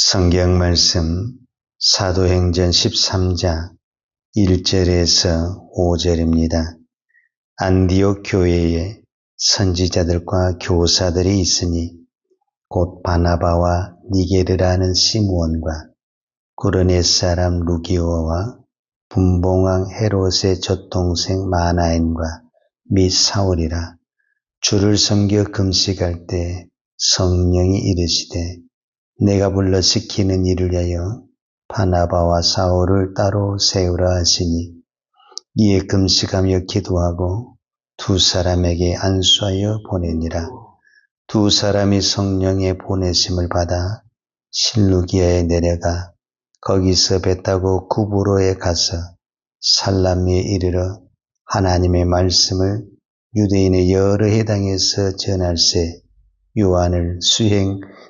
성경 말씀 사도행전 13장 1절에서 5절입니다. 안디옥 교회에 선지자들과 교사들이 있으니 곧 바나바와 니게르라는 시므온과 구르네 사람 루기오와 분봉왕 헤롯의 젖동생 마나엔과 및 사울이라. 주를 섬겨 금식할 때 성령이 이르시되 내가 불러 시키는 일을 위하여 바나바와 사울을 따로 세우라 하시니 이에 금식하며 기도하고 두 사람에게 안수하여 보내니라. 두 사람이 성령의 보내심을 받아 실루기아에 내려가 거기서 배 타고 구브로에 가서 살람미에 이르러 하나님의 말씀을 유대인의 여러 해당에서 전할세 요한을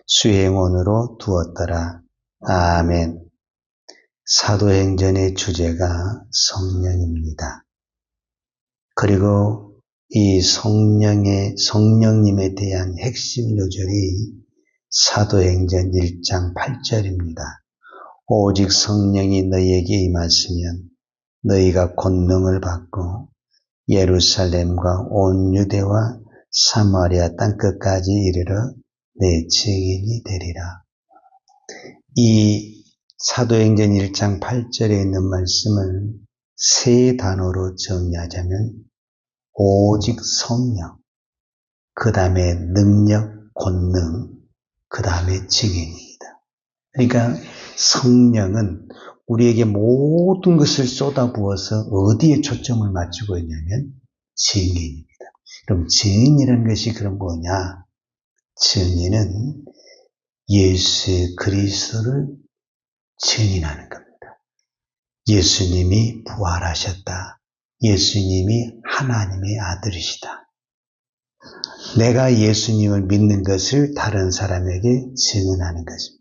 수행원으로 두었더라. 아멘. 사도행전의 주제가 성령입니다. 그리고 이 성령님에 대한 핵심 요절이 사도행전 1장 8절입니다. 오직 성령이 너희에게 임하시면 너희가 권능을 받고 예루살렘과 온 유대와 사마리아 땅끝까지 이르러 내 증인이 되리라. 이 사도행전 1장 8절에 있는 말씀을 세 단어로 정리하자면 오직 성령, 그 다음에 능력, 권능, 그 다음에 증인입니다. 그러니까 성령은 우리에게 모든 것을 쏟아부어서 어디에 초점을 맞추고 있냐면 증인입니다. 그럼 증인이라는 것이 그럼 뭐냐? 증인은 예수 그리스도를 증인하는 겁니다. 예수님이 부활하셨다. 예수님이 하나님의 아들이시다. 내가 예수님을 믿는 것을 다른 사람에게 증언하는 것입니다.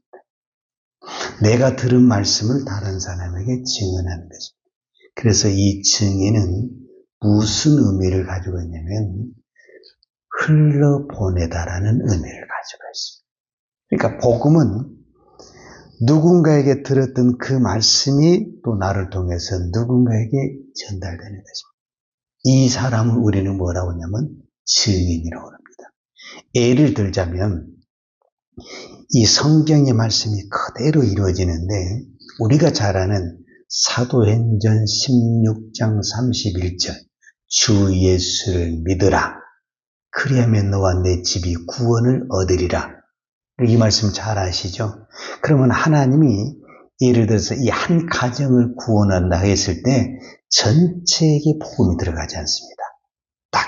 내가 들은 말씀을 다른 사람에게 증언하는 것입니다. 그래서 이 증인은 무슨 의미를 가지고 있냐면 흘러보내다라는 의미를 가지고 있습니다. 그러니까 복음은 누군가에게 들었던 그 말씀이 또 나를 통해서 누군가에게 전달되는 것입니다. 이 사람을 우리는 뭐라고 하냐면 증인이라고 합니다. 예를 들자면 이 성경의 말씀이 그대로 이루어지는데 우리가 잘 아는 사도행전 16장 31절 주 예수를 믿으라 그리하면 너와 내 집이 구원을 얻으리라. 이 말씀 잘 아시죠? 그러면 하나님이 예를 들어서 이 한 가정을 구원한다 했을 때 전체에게 복음이 들어가지 않습니다. 딱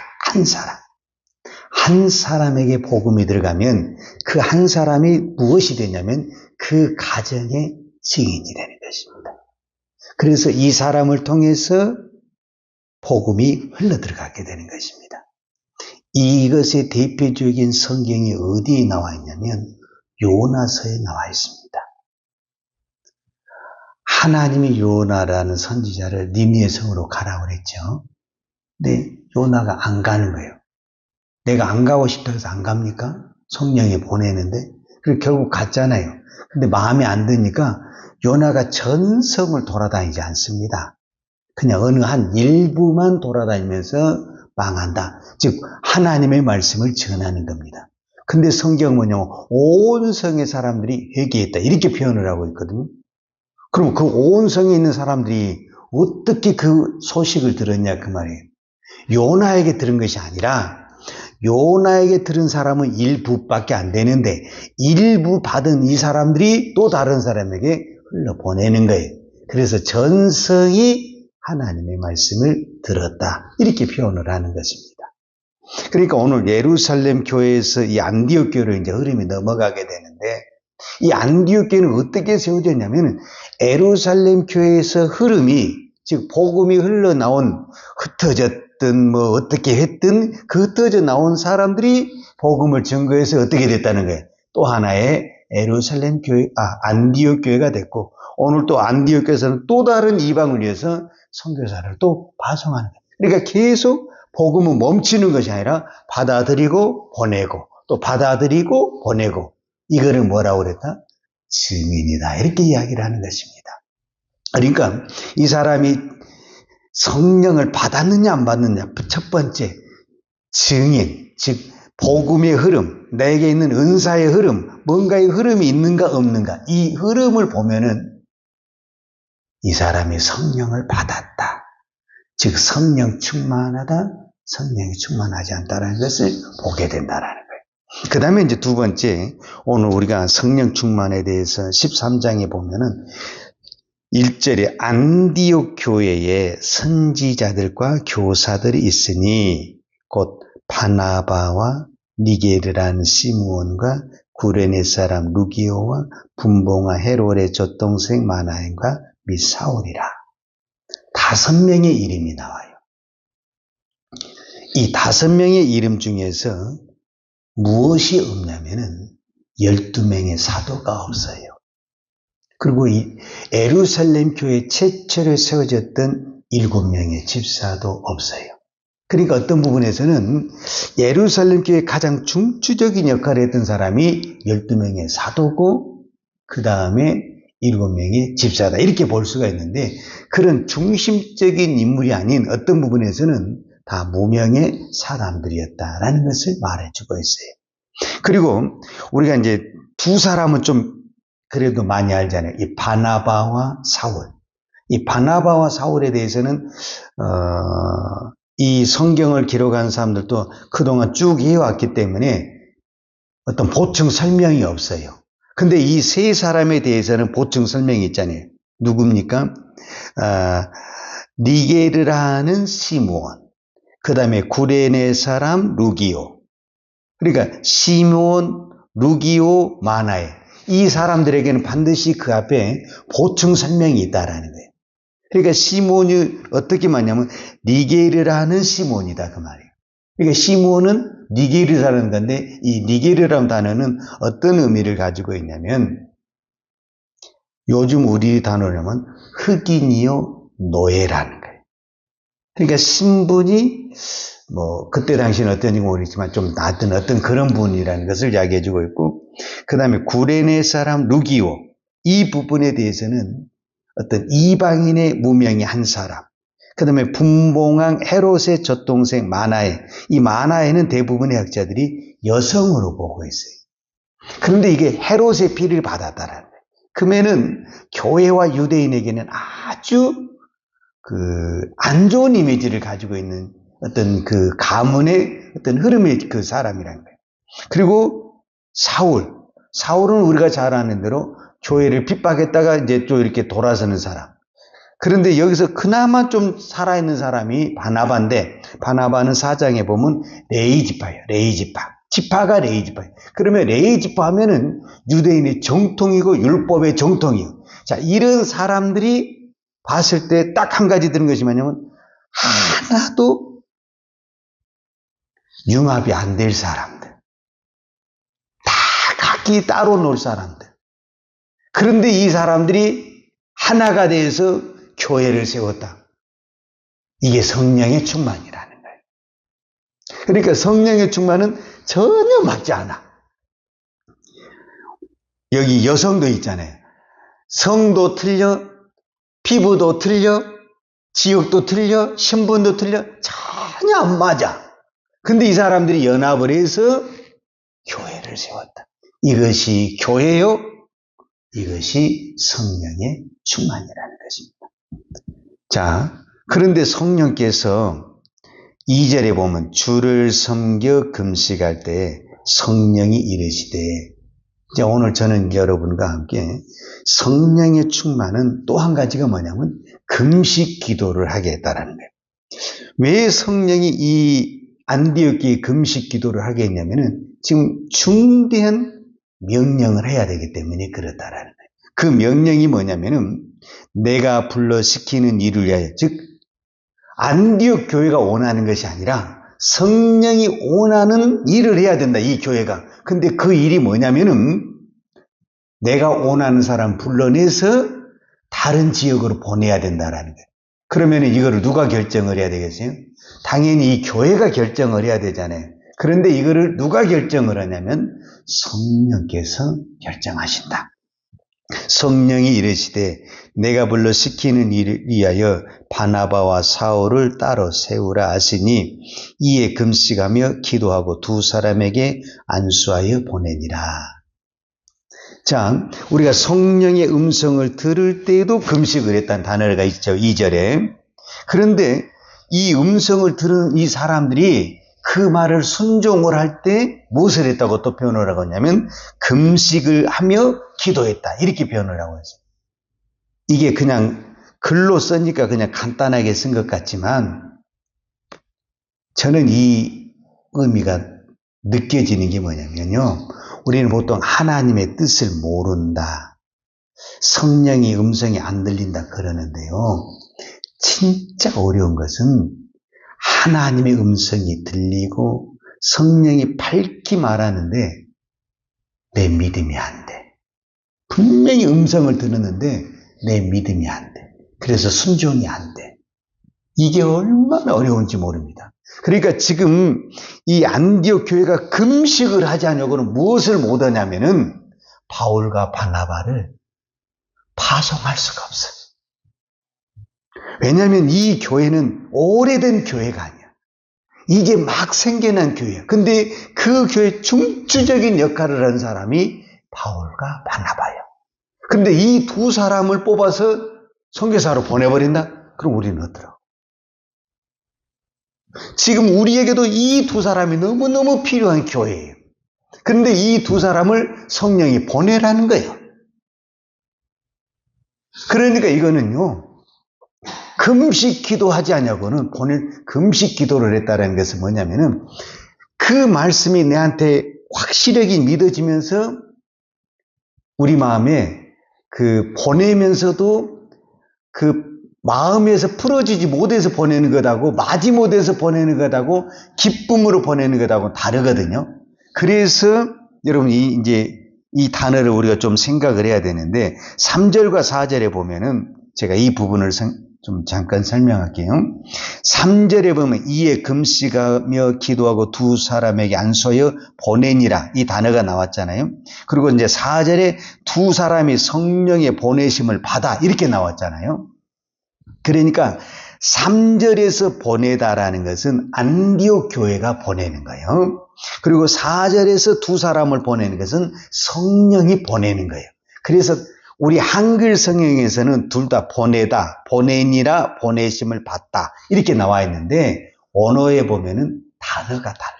한 사람에게 복음이 들어가면 그 한 사람이 무엇이 되냐면 그 가정의 증인이 되는 것입니다. 그래서 이 사람을 통해서 복음이 흘러들어가게 되는 것입니다. 이것의 대표적인 성경이 어디에 나와 있냐면 요나서에 나와 있습니다. 하나님이 요나라는 선지자를 니느웨 성으로 가라고 그랬죠. 근데 요나가 안 가는 거예요. 내가 안 가고 싶다 해서 안 갑니까? 성령이 보내는데 그리고 결국 갔잖아요. 근데 마음에 안 드니까 요나가 전 성을 돌아다니지 않습니다. 그냥 어느 한 일부만 돌아다니면서 망한다. 즉 하나님의 말씀을 전하는 겁니다. 근데 성경은 뭐냐면 온 성의 사람들이 회개했다 이렇게 표현을 하고 있거든요. 그럼 그 온 성에 있는 사람들이 어떻게 그 소식을 들었냐 그 말이에요. 요나에게 들은 것이 아니라 요나에게 들은 사람은 일부밖에 안 되는데 일부 받은 이 사람들이 또 다른 사람에게 흘러보내는 거예요. 그래서 전성이 하나님의 말씀을 들었다 이렇게 표현을 하는 것입니다. 그러니까 오늘 예루살렘 교회에서 이 안디옥 교회로 이제 흐름이 넘어가게 되는데 이 안디옥 교회는 어떻게 세워졌냐면 예루살렘 교회에서 흐름이 즉 복음이 흘러나온 흩어졌든 뭐 어떻게 했든 그 흩어져 나온 사람들이 복음을 증거해서 어떻게 됐다는 거예요. 또 하나의 예루살렘 교회, 안디옥 교회가 됐고 오늘 또 안디옥 교회에서는 또 다른 이방을 위해서 선교사를 또 파송하는 거예요. 그러니까 계속 복음은 멈추는 것이 아니라 받아들이고 보내고 또 받아들이고 보내고 이거를 뭐라고 그랬다? 증인이다. 이렇게 이야기를 하는 것입니다. 그러니까 이 사람이 성령을 받았느냐 안 받느냐, 첫 번째 증인, 즉 복음의 흐름, 내게 있는 은사의 흐름, 뭔가의 흐름이 있는가 없는가, 이 흐름을 보면은 이 사람이 성령을 받았다. 즉 성령 충만하다, 성령이 충만하지 않다라는 것을 보게 된다라는 거예요. 그 다음에 이제 두 번째, 오늘 우리가 성령 충만에 대해서 13장에 보면은 1절에 안디옥 교회에 선지자들과 교사들이 있으니 곧 바나바와 니게르라는 시므온과 구레네 사람 루기오와 분봉아 헤롯의 젖동생 마나엔과 및 사울이라. 5명의 이름이 나와요. 이 5명의 이름 중에서 무엇이 없냐면은 12명의 사도가 없어요. 그리고 이 예루살렘 교회 최초로 세워졌던 7명의 집사도 없어요. 그러니까 어떤 부분에서는 예루살렘 교회 가장 중추적인 역할을 했던 사람이 12명의 사도고 그 다음에 7명의 집사다. 이렇게 볼 수가 있는데 그런 중심적인 인물이 아닌 어떤 부분에서는 다 무명의 사람들이었다라는 것을 말해주고 있어요. 그리고 우리가 이제 두 사람은 좀 그래도 많이 알잖아요. 이 바나바와 사울. 이 바나바와 사울에 대해서는 이 성경을 기록한 사람들도 그동안 쭉 이어왔기 때문에 어떤 보충 설명이 없어요. 근데 이 세 사람에 대해서는 보충 설명이 있잖아요. 누굽니까? 니게르라는 시므온, 그 다음에 구레네 사람 루기오, 그러니까 시므온, 루기오, 마나에, 이 사람들에게는 반드시 그 앞에 보충 설명이 있다라는 거예요. 그러니까 시몬이 어떻게 말하냐면 니게르라는 시몬이다 그 말이에요. 그러니까 시몬은 니게르라는 건데 이 니게르라는 단어는 어떤 의미를 가지고 있냐면 요즘 우리 단어로는 흑인이요 노예라는 거예요. 그러니까 신분이 뭐 그때 당시는 어떤지 모르겠지만 좀 낮은 어떤 그런 분이라는 것을 이야기해주고 있고, 그 다음에 구레네 사람 루기오, 이 부분에 대해서는 어떤 이방인의 무명의 한 사람, 그 다음에 분봉왕 헤롯의 젖동생 마나에, 이 마나에는 대부분의 학자들이 여성으로 보고 있어요. 그런데 이게 헤롯의 피를 받았다라는 거예요. 그러면은 교회와 유대인에게는 아주 안 좋은 이미지를 가지고 있는 어떤 그 가문의 어떤 흐름의 그 사람이라는 거예요. 그리고 사울은 우리가 잘 아는 대로 교회를 핍박했다가 이제 또 이렇게 돌아서는 사람. 그런데 여기서 그나마 좀 살아있는 사람이 바나바인데, 바나바는 4장에 보면 레이지파예요. 레이지파. 지파가 레이지파예요. 그러면 레이지파 하면은 유대인의 정통이고 율법의 정통이에요. 자, 이런 사람들이 봤을 때 딱 한 가지 드는 것이 뭐냐면 하나도 융합이 안 될 사람들. 다 각기 따로 놀 사람들. 그런데 이 사람들이 하나가 돼서 교회를 세웠다. 이게 성령의 충만이라는 거예요. 그러니까 성령의 충만은 전혀 맞지 않아. 여기 여성도 있잖아요. 성도 틀려, 피부도 틀려, 지역도 틀려, 신분도 틀려, 전혀 안 맞아. 근데 이 사람들이 연합을 해서 교회를 세웠다. 이것이 교회요, 이것이 성령의 충만이라는 것입니다. 자, 그런데 성령께서 2절에 보면 주를 섬겨 금식할 때 성령이 이르시되, 이제 오늘 저는 여러분과 함께 성령의 충만은 또 한 가지가 뭐냐면 금식 기도를 하겠다라는 거예요. 왜 성령이 이 안디옥기에 금식 기도를 하게 했냐면은 지금 중대한 명령을 해야 되기 때문에 그렇다라는 거예요. 그 명령이 뭐냐면은 내가 불러 시키는 일을 위하여, 즉 안디옥 교회가 원하는 것이 아니라 성령이 원하는 일을 해야 된다, 이 교회가. 근데 그 일이 뭐냐면은 내가 원하는 사람 불러내서 다른 지역으로 보내야 된다라는 거예요. 그러면 이거를 누가 결정을 해야 되겠어요? 당연히 이 교회가 결정을 해야 되잖아요. 그런데 이거를 누가 결정을 하냐면 성령께서 결정하신다. 성령이 이르시되 내가 불러 시키는 일을 위하여 바나바와 사울을 따로 세우라 하시니 이에 금식하며 기도하고 두 사람에게 안수하여 보내니라. 자, 우리가 성령의 음성을 들을 때에도 금식을 했다는 단어가 있죠. 2절에. 그런데 이 음성을 들은 이 사람들이 그 말을 순종을 할 때 무엇을 했다고 또 표현을 하고 있냐면 금식을 하며 기도했다. 이렇게 표현을 하고 있어요. 이게 그냥 글로 쓰니까 그냥 간단하게 쓴 것 같지만 저는 이 의미가 느껴지는 게 뭐냐면요. 우리는 보통 하나님의 뜻을 모른다. 성령의 음성이 안 들린다 그러는데요. 진짜 어려운 것은 하나님의 음성이 들리고 성령이 밝히 말하는데 내 믿음이 안 돼. 분명히 음성을 들었는데 내 믿음이 안 돼. 그래서 순종이 안 돼. 이게 얼마나 어려운지 모릅니다. 그러니까 지금 이 안디옥 교회가 금식을 하지 않으려고는 무엇을 못하냐면은 바울과 바나바를 파송할 수가 없어요. 왜냐하면 이 교회는 오래된 교회가 아니야. 이게 막 생겨난 교회야. 근데 그 교회 중추적인 역할을 한 사람이 바울과 바나바예요. 근데 이 두 사람을 뽑아서 선교사로 보내버린다? 그럼 우리는 어떠라고? 지금 우리에게도 이 두 사람이 너무너무 필요한 교회예요. 그런데 이 두 사람을 성령이 보내라는 거예요. 그러니까 이거는요. 금식 기도하지 않냐고는 금식 기도를 했다는 것은 뭐냐면은 그 말씀이 내한테 확실하게 믿어지면서 우리 마음에 보내면서도 그 마음에서 풀어지지 못해서 보내는 것하고 마지못해서 보내는 것하고 기쁨으로 보내는 것하고 다르거든요. 그래서 여러분 이제 이 단어를 우리가 좀 생각을 해야 되는데 3절과 4절에 보면은 제가 이 부분을 좀 잠깐 설명할게요. 3절에 보면 이에 금식하며 기도하고 두 사람에게 안수하여 보내니라 이 단어가 나왔잖아요. 그리고 이제 4절에 두 사람이 성령의 보내심을 받아 이렇게 나왔잖아요. 그러니까 3절에서 보내다라는 것은 안디옥 교회가 보내는 거예요. 그리고 4절에서 두 사람을 보내는 것은 성령이 보내는 거예요. 그래서 우리 한글 성경에서는 둘 다 보내다, 보내니라, 보내심을 받다 이렇게 나와 있는데 언어에 보면은 단어가 달라.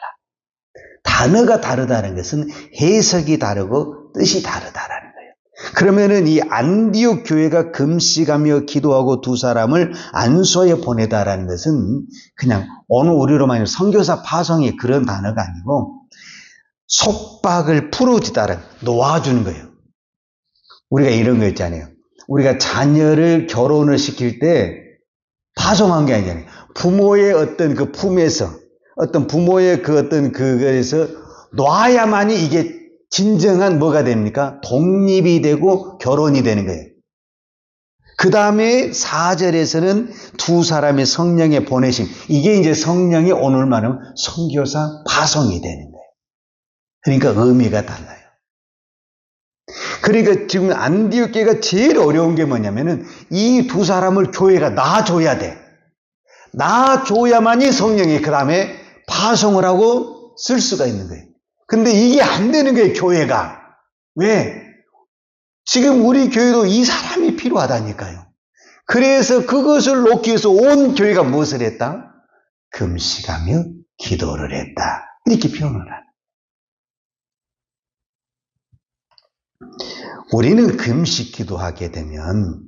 단어가 다르다는 것은 해석이 다르고 뜻이 다르다라는 거예요. 그러면은 이 안디옥 교회가 금식하며 기도하고 두 사람을 안수하여 보내다라는 것은 그냥 어느 우리로 말하면 선교사 파송의 그런 단어가 아니고 속박을 풀어주다는 놓아주는 거예요. 우리가 이런 거 있잖아요. 우리가 자녀를 결혼을 시킬 때 파송한 게 아니잖아요. 부모의 어떤 그 품에서 어떤 부모의 그 어떤 그거에서 놔야만이 이게 진정한 뭐가 됩니까? 독립이 되고 결혼이 되는 거예요. 그 다음에 4절에서는 두 사람의 성령의 보내심. 이게 이제 성령이 오늘 말하면 선교사 파송이 되는 거예요. 그러니까 의미가 달라요. 그러니까 지금 안디옥 교회가 제일 어려운 게 뭐냐면은 이 두 사람을 교회가 놔줘야 돼. 놔줘야만이 성령이 그 다음에 파송을 하고 쓸 수가 있는 거예요. 근데 이게 안 되는 거예요, 교회가. 왜? 지금 우리 교회도 이 사람이 필요하다니까요. 그래서 그것을 놓기 위해서 온 교회가 무엇을 했다? 금식하며 기도를 했다. 이렇게 표현을 하는. 우리는 금식 기도하게 되면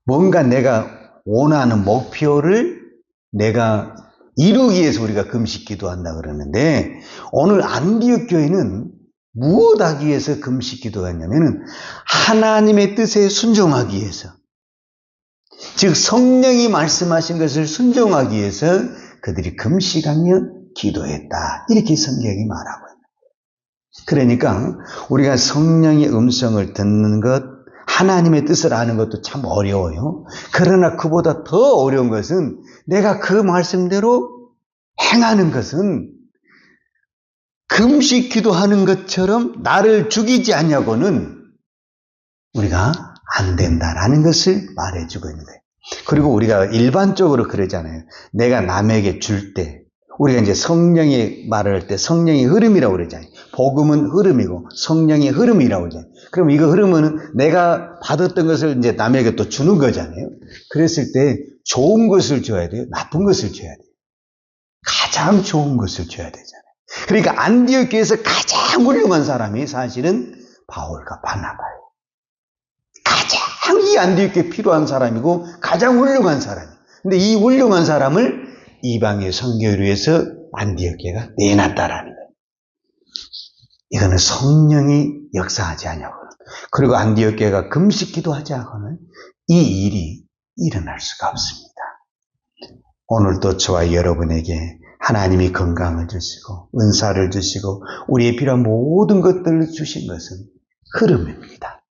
뭔가 내가 원하는 목표를 내가 이루기 위해서 우리가 금식 기도한다 그러는데 오늘 안디옥 교회는 무엇 하기 위해서 금식 기도했냐면은 하나님의 뜻에 순종하기 위해서 즉 성령이 말씀하신 것을 순종하기 위해서 그들이 금식하며 기도했다. 이렇게 성경이 말하고 있는 거예요. 그러니까 우리가 성령의 음성을 듣는 것 하나님의 뜻을 아는 것도 참 어려워요. 그러나 그보다 더 어려운 것은 내가 그 말씀대로 행하는 것은 금식 기도하는 것처럼 나를 죽이지 않냐고는 우리가 안 된다라는 것을 말해주고 있는 거예요. 그리고 우리가 일반적으로 그러잖아요. 내가 남에게 줄 때, 우리가 이제 성령이 말을 할 때 성령의 흐름이라고 그러잖아요. 복음은 흐름이고 성령의 흐름이라고 그러잖아요. 그럼 이거 흐름은 내가 받았던 것을 이제 남에게 또 주는 거잖아요. 그랬을 때 좋은 것을 줘야 돼요? 나쁜 것을 줘야 돼요? 가장 좋은 것을 줘야 되잖아요. 그러니까 안디옥 교회에서 가장 훌륭한 사람이 사실은 바울과 바나바예요. 가장 이 안디옥 교회에 필요한 사람이고 가장 훌륭한 사람이에요. 근데 이 훌륭한 사람을 이방의 선교를 위해서 안디옥 교회가 내놨다라는 거예요. 이거는 성령이 역사하지 않냐고는. 그리고 안디옥 교회가 금식 기도하지 않고는 이 일이 일어날 수가 없습니다. 오늘도 저와 여러분에게 하나님이 건강을 주시고 은사를 주시고 우리의 필요한 모든 것들을 주신 것은 흐름입니다.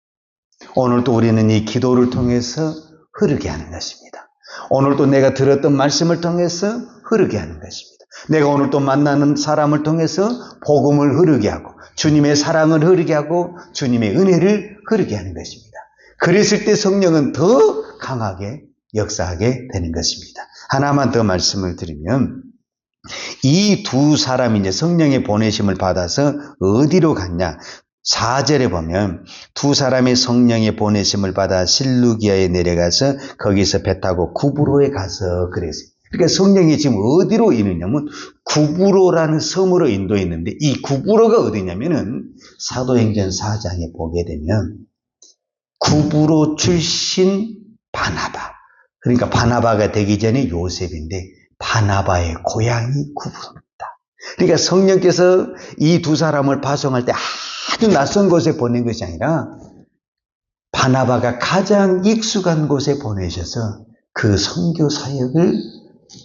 오늘도 우리는 이 기도를 통해서 흐르게 하는 것입니다. 오늘도 내가 들었던 말씀을 통해서 흐르게 하는 것입니다. 내가 오늘 또 만나는 사람을 통해서 복음을 흐르게 하고 주님의 사랑을 흐르게 하고 주님의 은혜를 흐르게 하는 것입니다. 그랬을 때 성령은 더 강하게 역사하게 되는 것입니다. 하나만 더 말씀을 드리면 이 두 사람이 이제 성령의 보내심을 받아서 어디로 갔냐? 4절에 보면 두 사람이 성령의 보내심을 받아 실루기아에 내려가서 거기서 배 타고 구브로에 가서 그랬어요. 그러니까 성령이 지금 어디로 이르냐면 구브로라는 섬으로 인도했는데 이 구브로가 어디냐면은 사도행전 4장에 보게 되면 구브로 출신 바나바, 그러니까 바나바가 되기 전에 요셉인데 바나바의 고향이 구브로입니다. 그러니까 성령께서 이 두 사람을 파송할 때 아주 낯선 곳에 보낸 것이 아니라 바나바가 가장 익숙한 곳에 보내셔서 그 선교 사역을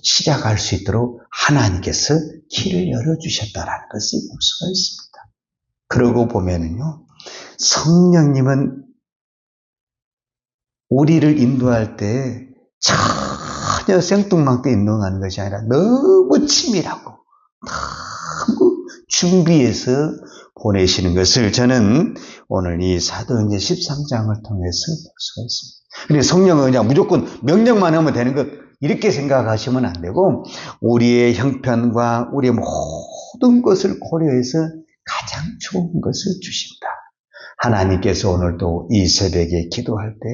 시작할 수 있도록 하나님께서 길을 열어주셨다라는 것을 볼 수가 있습니다. 그러고 보면은요, 성령님은 우리를 인도할 때 전혀 생뚱맞게 인도하는 것이 아니라 너무 치밀하고 너무 준비해서 보내시는 것을 저는 오늘 이 사도행전 13장을 통해서 볼 수가 있습니다. 그런데 성령은 그냥 무조건 명령만 하면 되는 것 이렇게 생각하시면 안 되고 우리의 형편과 우리의 모든 것을 고려해서 가장 좋은 것을 주신다. 하나님께서 오늘도 이 새벽에 기도할 때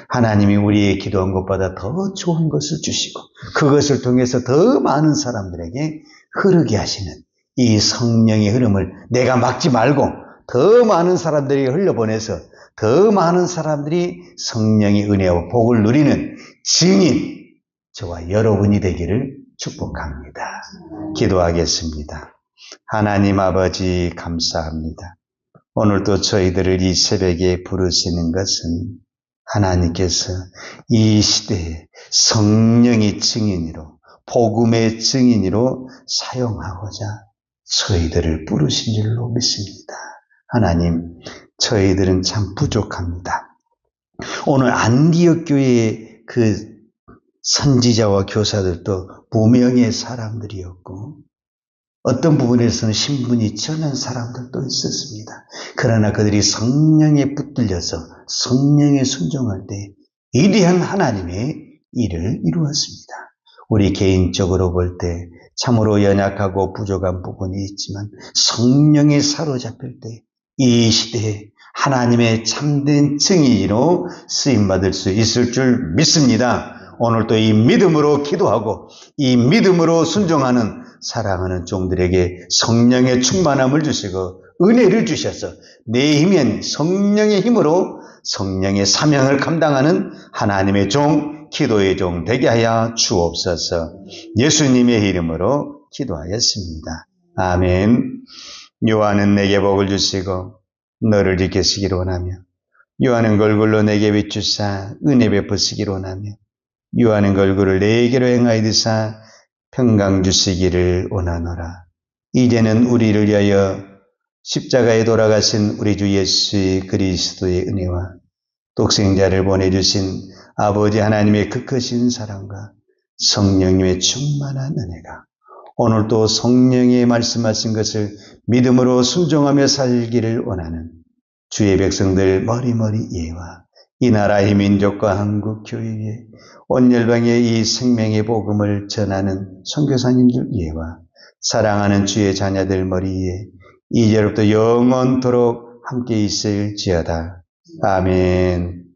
하나님이 우리의 기도한 것보다 더 좋은 것을 주시고 그것을 통해서 더 많은 사람들에게 흐르게 하시는 이 성령의 흐름을 내가 막지 말고 더 많은 사람들에게 흘려보내서 더 많은 사람들이 성령의 은혜와 복을 누리는 증인 저와 여러분이 되기를 축복합니다. 기도하겠습니다. 하나님 아버지 감사합니다. 오늘도 저희들을 이 새벽에 부르시는 것은 하나님께서 이 시대에 성령의 증인으로 복음의 증인으로 사용하고자 저희들을 부르신 줄로 믿습니다. 하나님, 저희들은 참 부족합니다. 오늘 안디옥 교회의 그 선지자와 교사들도 무명의 사람들이었고 어떤 부분에서는 신분이 적은 사람들도 있었습니다. 그러나 그들이 성령에 붙들려서 성령에 순종할 때 위대한 하나님의 일을 이루었습니다. 우리 개인적으로 볼 때 참으로 연약하고 부족한 부분이 있지만 성령에 사로잡힐 때 이 시대에 하나님의 참된 증인으로 쓰임받을 수 있을 줄 믿습니다. 오늘도 이 믿음으로 기도하고 이 믿음으로 순종하는 사랑하는 종들에게 성령의 충만함을 주시고 은혜를 주셔서 내 힘엔 성령의 힘으로 성령의 사명을 감당하는 하나님의 종, 기도의 종 되게 하여 주옵소서. 예수님의 이름으로 기도하였습니다. 아멘. 요한은 내게 복을 주시고 너를 지키시기를 원하며 요한은 걸굴로 내게 비추사 은혜 베푸시기를 원하며 요한은 걸굴을 내게로 행하이드사 평강 주시기를 원하노라. 이제는 우리를 위하여 십자가에 돌아가신 우리 주 예수 그리스도의 은혜와 독생자를 보내주신 아버지 하나님의 그 크신 사랑과 성령님의 충만한 은혜가 오늘도 성령이 말씀하신 것을 믿음으로 순종하며 살기를 원하는 주의 백성들 머리머리 예와 이 나라의 민족과 한국 교회에 온 열방에 이 생명의 복음을 전하는 선교사님들 예와 사랑하는 주의 자녀들 머리에 이제로부터 영원토록 함께 있을지어다. 아멘.